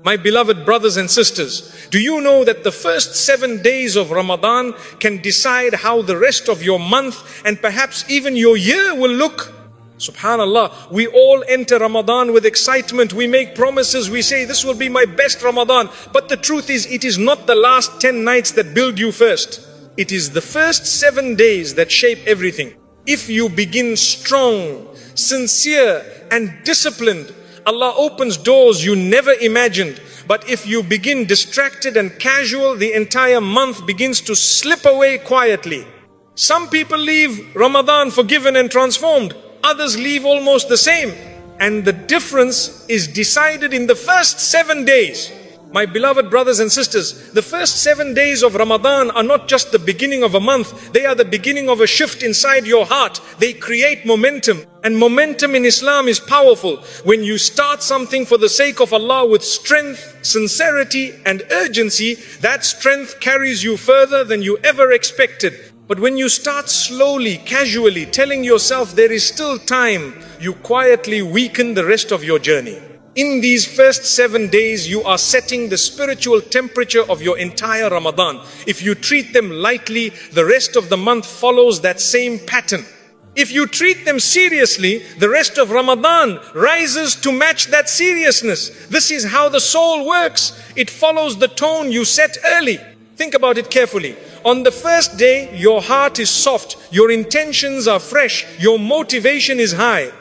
My beloved brothers and sisters, do you know that the first 7 days of Ramadan can decide how the rest of your month and perhaps even your year will look? Subhanallah, we all enter Ramadan with excitement. We make promises. We say, this will be my best Ramadan. But the truth is, it is not the last 10 nights that build you first. It is the first 7 days that shape everything. If you begin strong, sincere and disciplined, Allah opens doors you never imagined. But if you begin distracted and casual, the entire month begins to slip away quietly. Some people leave Ramadan forgiven and transformed. Others leave almost the same. And the difference is decided in the first 7 days. My beloved brothers and sisters, the first 7 days of Ramadan are not just the beginning of a month. They are the beginning of a shift inside your heart. They create momentum. And momentum in Islam is powerful. When you start something for the sake of Allah with strength, sincerity and urgency, that strength carries you further than you ever expected. But when you start slowly, casually, telling yourself there is still time, you quietly weaken the rest of your journey. In these first 7 days, you are setting the spiritual temperature of your entire Ramadan. If you treat them lightly, the rest of the month follows that same pattern. If you treat them seriously, the rest of Ramadan rises to match that seriousness. This is how the soul works. It follows the tone you set early. Think about it carefully. On the first day, your heart is soft, your intentions are fresh, your motivation is high.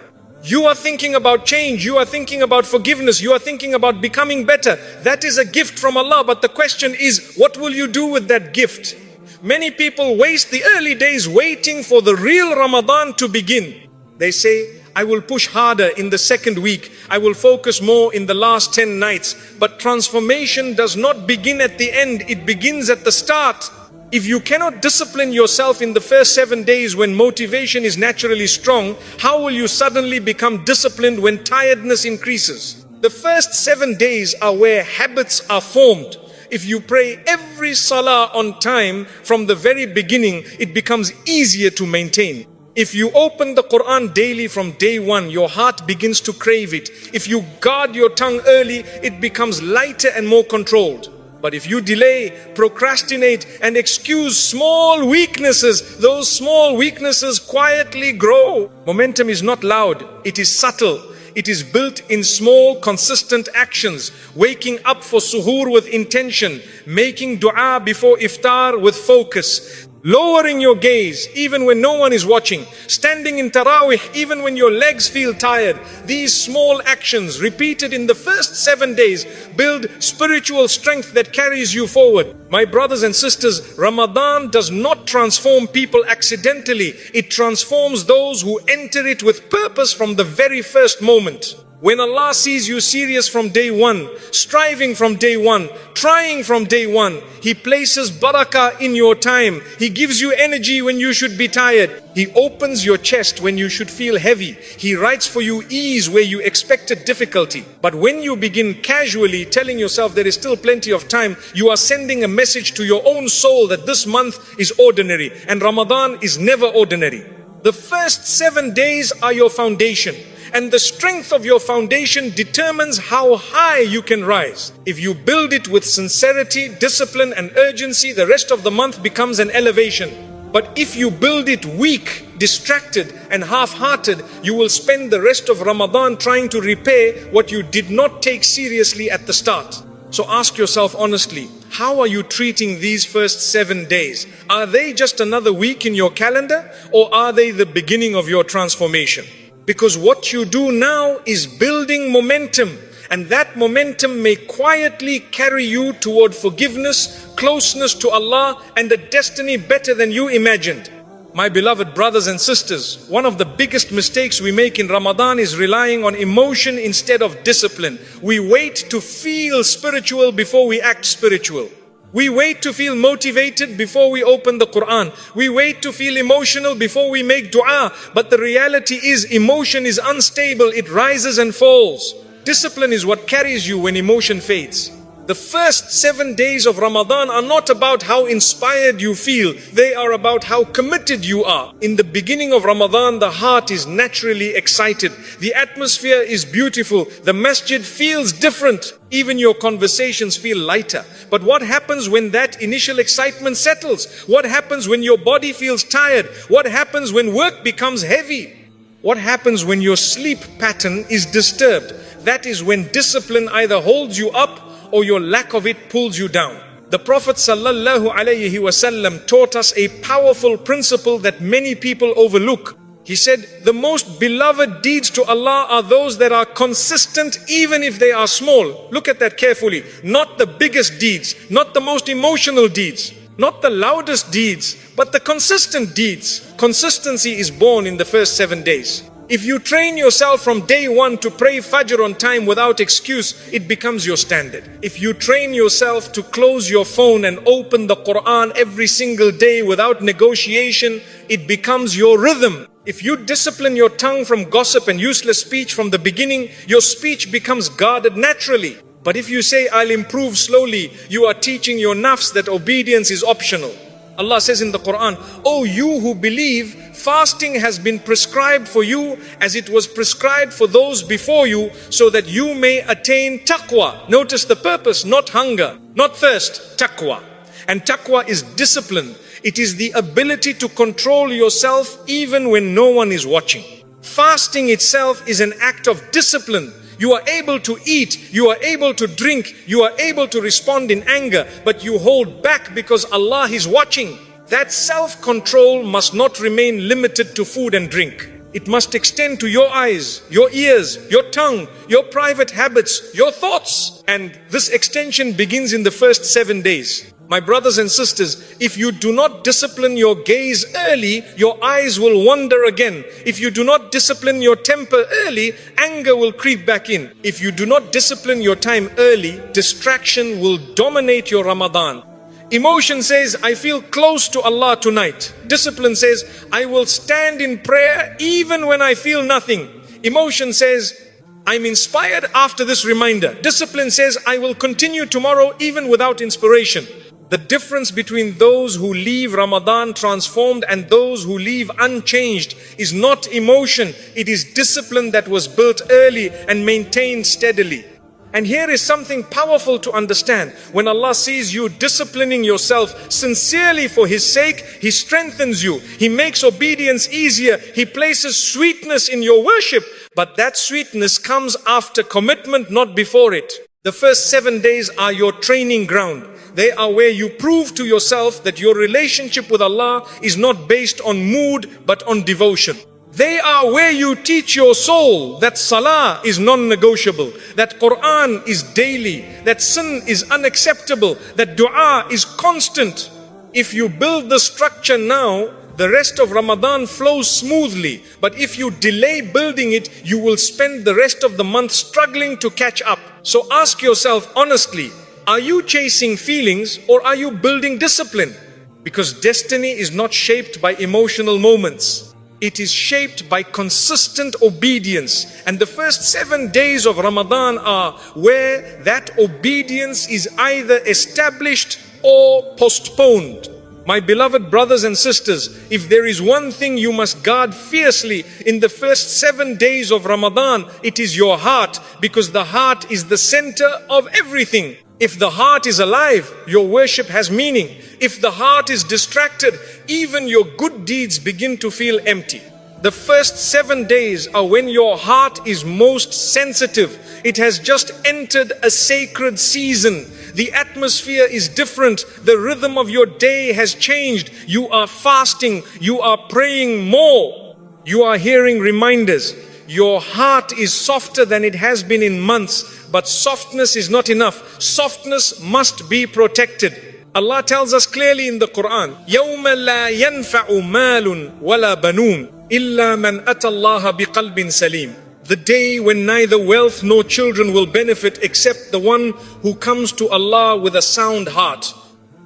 You are thinking about change, you are thinking about forgiveness, you are thinking about becoming better. That is a gift from Allah, but the question is, what will you do with that gift? Many people waste the early days waiting for the real Ramadan to begin. They say, I will push harder in the second week, I will focus more in the last 10 nights. But transformation does not begin at the end, it begins at the start. If you cannot discipline yourself in the first 7 days when motivation is naturally strong, how will you suddenly become disciplined when tiredness increases? The first 7 days are where habits are formed. If you pray every salah on time from the very beginning, it becomes easier to maintain. If you open the Quran daily from day one, your heart begins to crave it. If you guard your tongue early, it becomes lighter and more controlled. But if you delay, procrastinate and excuse small weaknesses, those small weaknesses quietly grow. Momentum is not loud, it is subtle. It is built in small, consistent actions. Waking up for suhoor with intention, making dua before iftar with focus, lowering your gaze even when no one is watching, standing in tarawih even when your legs feel tired. These small actions repeated in the first 7 days build spiritual strength that carries you forward. My brothers and sisters, Ramadan does not transform people accidentally. It transforms those who enter it with purpose from the very first moment. When Allah sees you serious from day one, striving from day one, trying from day one, He places barakah in your time. He gives you energy when you should be tired. He opens your chest when you should feel heavy. He writes for you ease where you expected difficulty. But when you begin casually telling yourself there is still plenty of time, you are sending a message to your own soul that this month is ordinary and Ramadan is never ordinary. The first 7 days are your foundation. And the strength of your foundation determines how high you can rise. If you build it with sincerity, discipline and urgency, the rest of the month becomes an elevation. But if you build it weak, distracted and half-hearted, you will spend the rest of Ramadan trying to repair what you did not take seriously at the start. So ask yourself honestly, how are you treating these first 7 days? Are they just another week in your calendar, or are they the beginning of your transformation? Because what you do now is building momentum, and that momentum may quietly carry you toward forgiveness, closeness to Allah, and a destiny better than you imagined. My beloved brothers and sisters, one of the biggest mistakes we make in Ramadan is relying on emotion instead of discipline. We wait to feel spiritual before we act spiritual. We wait to feel motivated before we open the Quran. We wait to feel emotional before we make dua. But the reality is, emotion is unstable. It rises and falls. Discipline is what carries you when emotion fades. The first 7 days of Ramadan are not about how inspired you feel. They are about how committed you are. In the beginning of Ramadan, the heart is naturally excited. The atmosphere is beautiful. The masjid feels different. Even your conversations feel lighter. But what happens when that initial excitement settles? What happens when your body feels tired? What happens when work becomes heavy? What happens when your sleep pattern is disturbed? That is when discipline either holds you up or your lack of it pulls you down. The Prophet ﷺ taught us a powerful principle that many people overlook. He said, the most beloved deeds to Allah are those that are consistent even if they are small. Look at that carefully. Not the biggest deeds, not the most emotional deeds, not the loudest deeds, but the consistent deeds. Consistency is born in the first 7 days. If you train yourself from day one to pray Fajr on time without excuse, it becomes your standard. If you train yourself to close your phone and open the Quran every single day without negotiation, it becomes your rhythm. If you discipline your tongue from gossip and useless speech from the beginning, your speech becomes guarded naturally. But if you say, I'll improve slowly, you are teaching your nafs that obedience is optional. Allah says in the Quran, O you who believe, fasting has been prescribed for you as it was prescribed for those before you, so that you may attain taqwa. Notice the purpose, not hunger, not thirst, taqwa. And taqwa is discipline. It is the ability to control yourself even when no one is watching. Fasting itself is an act of discipline. You are able to eat, you are able to drink, you are able to respond in anger, but you hold back because Allah is watching. That self-control must not remain limited to food and drink. It must extend to your eyes, your ears, your tongue, your private habits, your thoughts. And this extension begins in the first 7 days. My brothers and sisters, if you do not discipline your gaze early, your eyes will wander again. If you do not discipline your temper early, anger will creep back in. If you do not discipline your time early, distraction will dominate your Ramadan. Emotion says, I feel close to Allah tonight. Discipline says, I will stand in prayer even when I feel nothing. Emotion says, I'm inspired after this reminder. Discipline says, I will continue tomorrow even without inspiration. The difference between those who leave Ramadan transformed and those who leave unchanged is not emotion. It is discipline that was built early and maintained steadily. And here is something powerful to understand. When Allah sees you disciplining yourself sincerely for His sake, He strengthens you. He makes obedience easier. He places sweetness in your worship. But that sweetness comes after commitment, not before it. The first 7 days are your training ground. They are where you prove to yourself that your relationship with Allah is not based on mood but on devotion. They are where you teach your soul that salah is non-negotiable, that Quran is daily, that sin is unacceptable, that dua is constant. If you build the structure now, the rest of Ramadan flows smoothly. But if you delay building it, you will spend the rest of the month struggling to catch up. So ask yourself honestly, are you chasing feelings or are you building discipline? Because destiny is not shaped by emotional moments. It is shaped by consistent obedience. And the first 7 days of Ramadan are where that obedience is either established or postponed. My beloved brothers and sisters, if there is one thing you must guard fiercely in the first 7 days of Ramadan, it is your heart, because the heart is the center of everything. If the heart is alive, your worship has meaning. If the heart is distracted, even your good deeds begin to feel empty. The first 7 days are when your heart is most sensitive. It has just entered a sacred season. The atmosphere is different. The rhythm of your day has changed. You are fasting. You are praying more. You are hearing reminders. Your heart is softer than it has been in months. But softness is not enough. Softness must be protected. Allah tells us clearly in the Quran, يَوْمَ لَا يَنْفَعُ مَالٌ وَلَا بَنُونَ إِلَّا مَنْ أَتَى اللَّهَ بِقَلْبٍ سَلِيمٍ. The day when neither wealth nor children will benefit except the one who comes to Allah with a sound heart.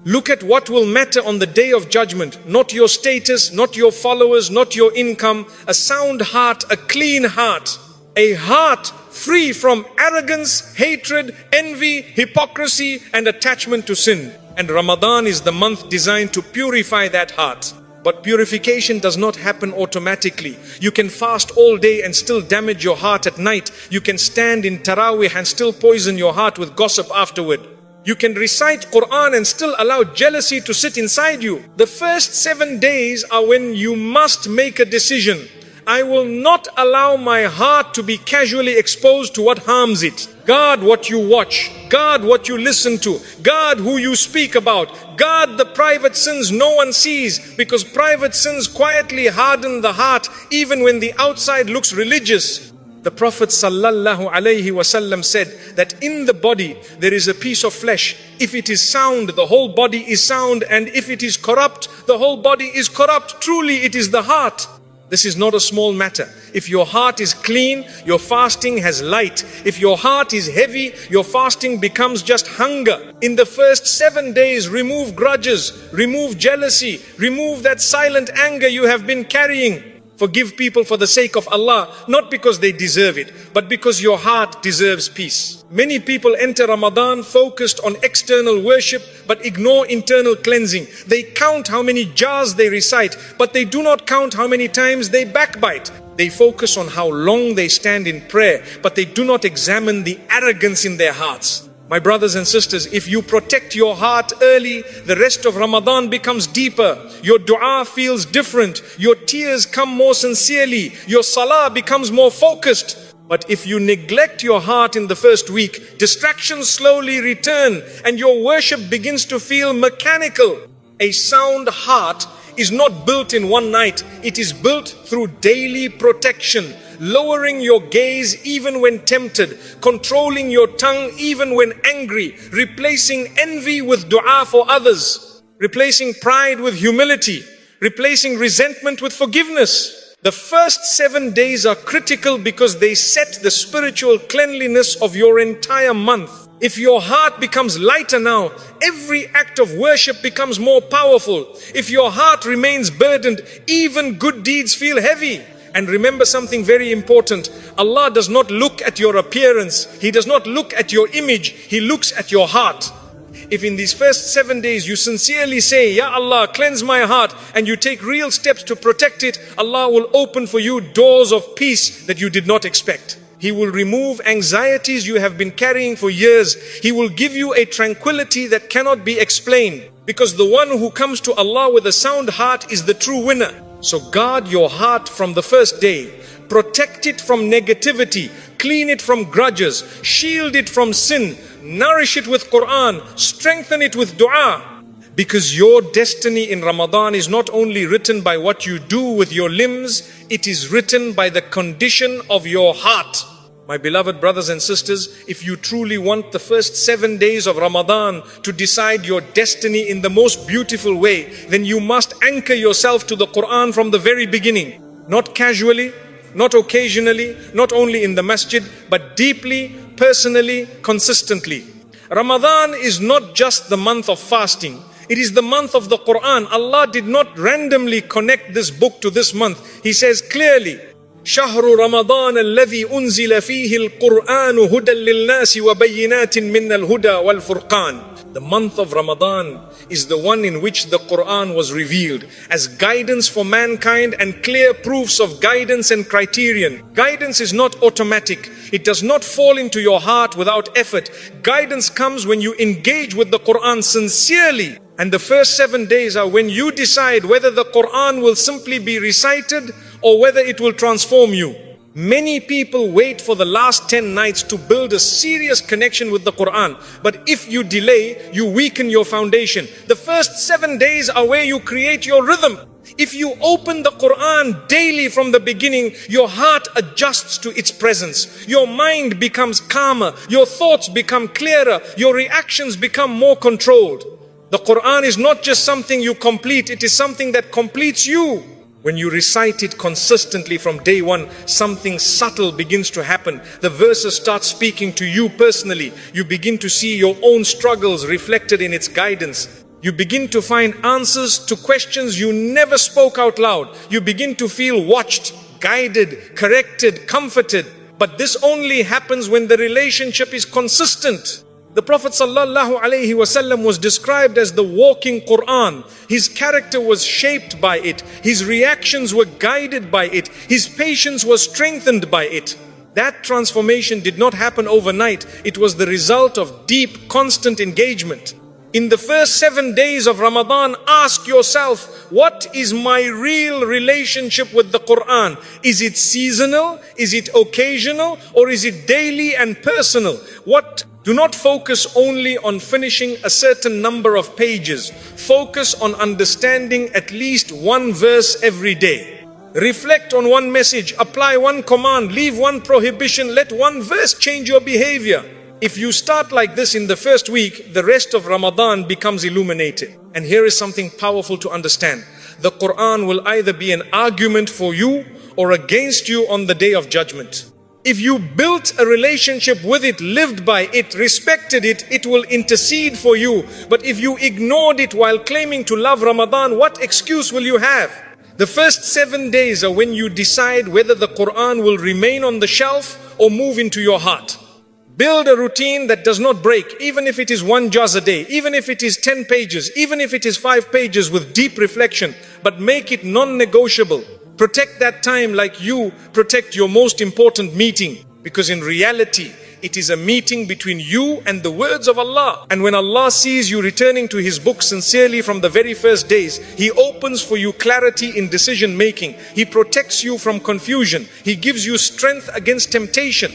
Look at what will matter on the day of judgment. Not your status, not your followers, not your income. A sound heart, a clean heart. A heart free from arrogance, hatred, envy, hypocrisy, and attachment to sin. And Ramadan is the month designed to purify that heart. But purification does not happen automatically. You can fast all day and still damage your heart at night. You can stand in Taraweeh and still poison your heart with gossip afterward. You can recite Quran and still allow jealousy to sit inside you. The first 7 days are when you must make a decision. I will not allow my heart to be casually exposed to what harms it. Guard what you watch. Guard what you listen to. Guard who you speak about. Guard the private sins no one sees, because private sins quietly harden the heart even when the outside looks religious. The Prophet ﷺ said that in the body there is a piece of flesh. If it is sound, the whole body is sound, and if it is corrupt, the whole body is corrupt. Truly it is the heart. This is not a small matter. If your heart is clean, your fasting has light. If your heart is heavy, your fasting becomes just hunger. In the first 7 days, remove grudges, remove jealousy, remove that silent anger you have been carrying. Forgive people for the sake of Allah, not because they deserve it, but because your heart deserves peace. Many people enter Ramadan focused on external worship, but ignore internal cleansing. They count how many jars they recite, but they do not count how many times they backbite. They focus on how long they stand in prayer, but they do not examine the arrogance in their hearts. My brothers and sisters, if you protect your heart early, the rest of Ramadan becomes deeper. Your dua feels different. Your tears come more sincerely. Your salah becomes more focused. But if you neglect your heart in the first week, distractions slowly return and your worship begins to feel mechanical. A sound heart is not built in one night. It is built through daily protection. Lowering your gaze even when tempted, controlling your tongue even when angry, replacing envy with dua for others, replacing pride with humility, replacing resentment with forgiveness. The first 7 days are critical because they set the spiritual cleanliness of your entire month. If your heart becomes lighter now, every act of worship becomes more powerful. If your heart remains burdened, even good deeds feel heavy. And remember something very important. Allah does not look at your appearance. He does not look at your image. He looks at your heart. If in these first 7 days you sincerely say, Ya Allah, cleanse my heart, and you take real steps to protect it, Allah will open for you doors of peace that you did not expect. He will remove anxieties you have been carrying for years. He will give you a tranquility that cannot be explained. Because the one who comes to Allah with a sound heart is the true winner. So guard your heart from the first day. Protect it from negativity. Clean it from grudges. Shield it from sin. Nourish it with Quran. Strengthen it with dua. Because your destiny in Ramadan is not only written by what you do with your limbs, it is written by the condition of your heart. My beloved brothers and sisters, if you truly want the first 7 days of Ramadan to decide your destiny in the most beautiful way, then you must anchor yourself to the Quran from the very beginning. Not casually, not occasionally, not only in the masjid, but deeply, personally, consistently. Ramadan is not just the month of fasting. It is the month of the Quran. Allah did not randomly connect this book to this month. He says clearly, شهر رمضان الذي أنزل فيه القرآن هدى للناس وبينات من الهدى والفرقان. The month of Ramadan is the one in which the Quran was revealed as guidance for mankind and clear proofs of guidance and criterion. Guidance is not automatic. It does not fall into your heart without effort. Guidance comes when you engage with the Quran sincerely. And the first 7 days are when you decide whether the Quran will simply be recited or whether it will transform you. Many people wait for the last 10 nights to build a serious connection with the Quran. But if you delay, you weaken your foundation. The first 7 days are where you create your rhythm. If you open the Quran daily from the beginning, your heart adjusts to its presence. Your mind becomes calmer. Your thoughts become clearer. Your reactions become more controlled. The Quran is not just something you complete, it is something that completes you. When you recite it consistently from day one, something subtle begins to happen. The verses start speaking to you personally. You begin to see your own struggles reflected in its guidance. You begin to find answers to questions you never spoke out loud. You begin to feel watched, guided, corrected, comforted. But this only happens when the relationship is consistent. The Prophet ﷺ was described as the walking Quran. His character was shaped by it. His reactions were guided by it. His patience was strengthened by it. That transformation did not happen overnight. It was the result of deep, constant engagement. In the first 7 days of Ramadan, ask yourself, what is my real relationship with the Quran? Is it seasonal? Is it occasional? Or is it daily and personal? Do not focus only on finishing a certain number of pages. Focus on understanding at least one verse every day. Reflect on one message, apply one command, leave one prohibition, let one verse change your behavior. If you start like this in the first week, the rest of Ramadan becomes illuminated. And here is something powerful to understand. The Quran will either be an argument for you or against you on the day of judgment. If you built a relationship with it, lived by it, respected it, it will intercede for you. But if you ignored it while claiming to love Ramadan, what excuse will you have? The first 7 days are when you decide whether the Quran will remain on the shelf or move into your heart. Build a routine that does not break, even if it is 1 juz a day, even if it is 10 pages, even if it is 5 pages with deep reflection, but make it non-negotiable. Protect that time like you protect your most important meeting, because in reality, it is a meeting between you and the words of Allah. And when Allah sees you returning to His book sincerely from the very first days, He opens for you clarity in decision making. He protects you from confusion. He gives you strength against temptation.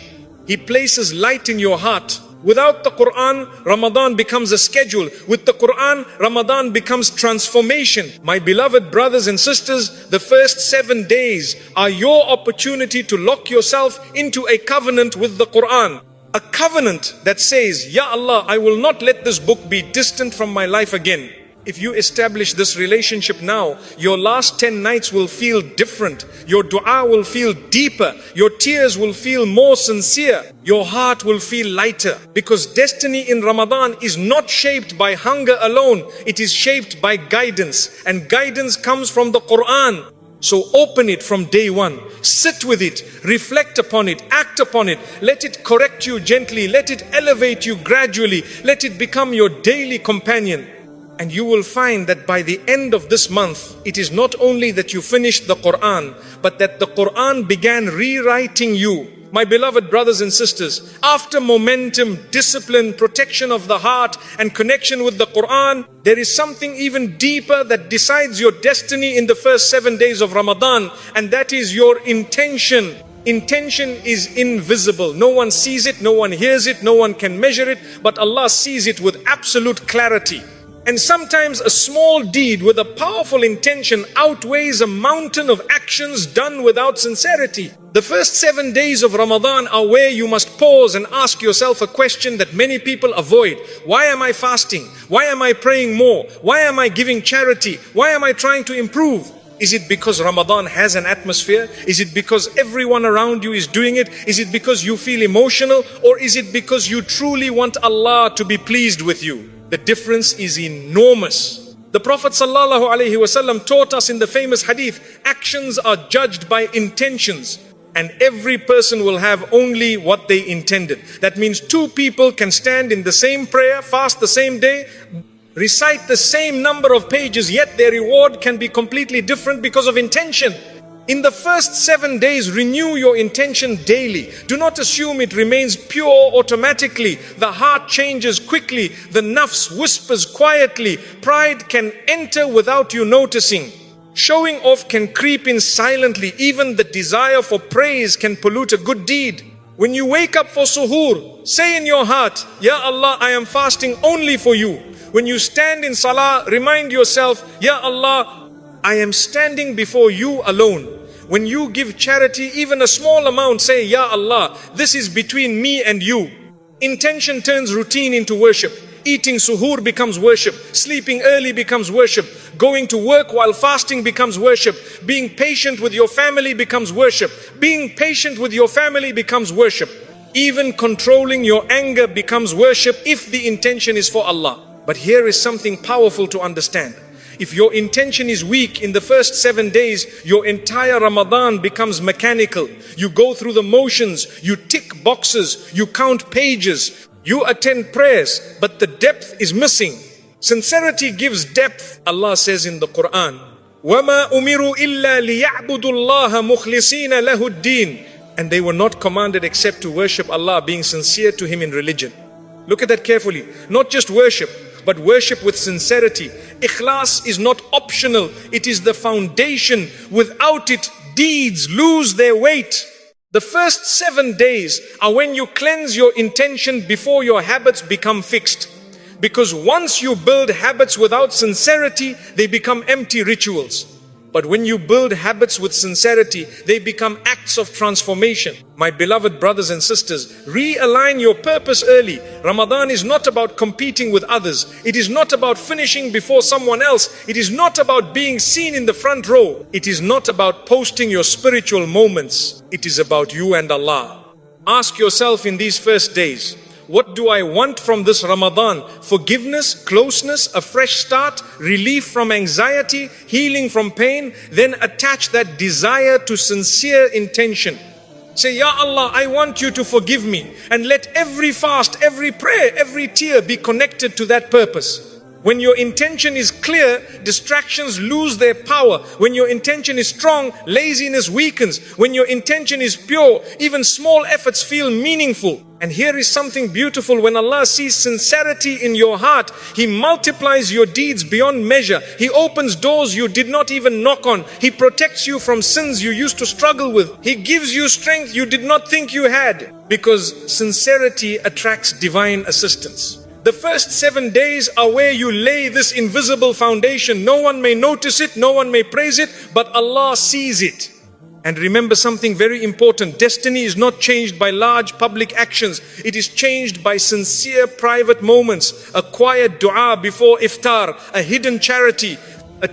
He places light in your heart. Without the Quran, Ramadan becomes a schedule. With the Quran, Ramadan becomes transformation. My beloved brothers and sisters, the first 7 days are your opportunity to lock yourself into a covenant with the Quran. A covenant that says, Ya Allah, I will not let this book be distant from my life again. If you establish this relationship now, your last 10 nights will feel different. Your dua will feel deeper. Your tears will feel more sincere. Your heart will feel lighter. Because destiny in Ramadan is not shaped by hunger alone. It is shaped by guidance. And guidance comes from the Quran. So open it from day one. Sit with it. Reflect upon it. Act upon it. Let it correct you gently. Let it elevate you gradually. Let it become your daily companion. And you will find that by the end of this month, it is not only that you finished the Quran, but that the Quran began rewriting you. My beloved brothers and sisters, after momentum, discipline, protection of the heart, and connection with the Quran, there is something even deeper that decides your destiny in the first 7 days of Ramadan, and that is your intention. Intention is invisible. No one sees it, no one hears it, no one can measure it, but Allah sees it with absolute clarity. And sometimes a small deed with a powerful intention outweighs a mountain of actions done without sincerity. The first 7 days of Ramadan are where you must pause and ask yourself a question that many people avoid. Why am I fasting? Why am I praying more? Why am I giving charity? Why am I trying to improve? Is it because Ramadan has an atmosphere? Is it because everyone around you is doing it? Is it because you feel emotional? Or is it because you truly want Allah to be pleased with you? The difference is enormous. The Prophet ﷺ taught us in the famous hadith, actions are judged by intentions, and every person will have only what they intended. That means 2 people can stand in the same prayer, fast the same day, recite the same number of pages, yet their reward can be completely different because of intention. In the first 7 days, renew your intention daily. Do not assume it remains pure automatically. The heart changes quickly. The nafs whispers quietly. Pride can enter without you noticing. Showing off can creep in silently. Even the desire for praise can pollute a good deed. When you wake up for suhoor, say in your heart, Ya Allah, I am fasting only for you. When you stand in salah, remind yourself, Ya Allah, I am standing before you alone. When you give charity, even a small amount, say, Ya Allah, this is between me and you. Intention turns routine into worship. Eating suhoor becomes worship. Sleeping early becomes worship. Going to work while fasting becomes worship. Being patient with your family becomes worship. Being patient with your family becomes worship. Even controlling your anger becomes worship if the intention is for Allah. But here is something powerful to understand. If your intention is weak in the first 7 days, your entire Ramadan becomes mechanical. You go through the motions, you tick boxes, you count pages, you attend prayers, but the depth is missing. Sincerity gives depth. Allah says in the Quran, وَمَا أُمِرُوا إِلَّا لِيَعْبُدُوا اللَّهَ مُخْلِصِينَ لَهُ الدِّينَ. And they were not commanded except to worship Allah, being sincere to Him in religion. Look at that carefully. Not just worship, but worship with sincerity. Ikhlas is not optional. It is the foundation. Without it, deeds lose their weight. The first 7 days are when you cleanse your intention before your habits become fixed. Because once you build habits without sincerity, they become empty rituals. But when you build habits with sincerity, they become acts of transformation. My beloved brothers and sisters, realign your purpose early. Ramadan is not about competing with others. It is not about finishing before someone else. It is not about being seen in the front row. It is not about posting your spiritual moments. It is about you and Allah. Ask yourself in these first days, what do I want from this Ramadan? Forgiveness, closeness, a fresh start, relief from anxiety, healing from pain. Then attach that desire to sincere intention. Say, Ya Allah, I want you to forgive me. And let every fast, every prayer, every tear be connected to that purpose. When your intention is clear, distractions lose their power. When your intention is strong, laziness weakens. When your intention is pure, even small efforts feel meaningful. And here is something beautiful. When Allah sees sincerity in your heart, He multiplies your deeds beyond measure. He opens doors you did not even knock on. He protects you from sins you used to struggle with. He gives you strength you did not think you had. Because sincerity attracts divine assistance. The first 7 days are where you lay this invisible foundation. No one may notice it, no one may praise it, but Allah sees it. And remember something very important. Destiny is not changed by large public actions. It is changed by sincere private moments. A quiet dua before iftar, a hidden charity, a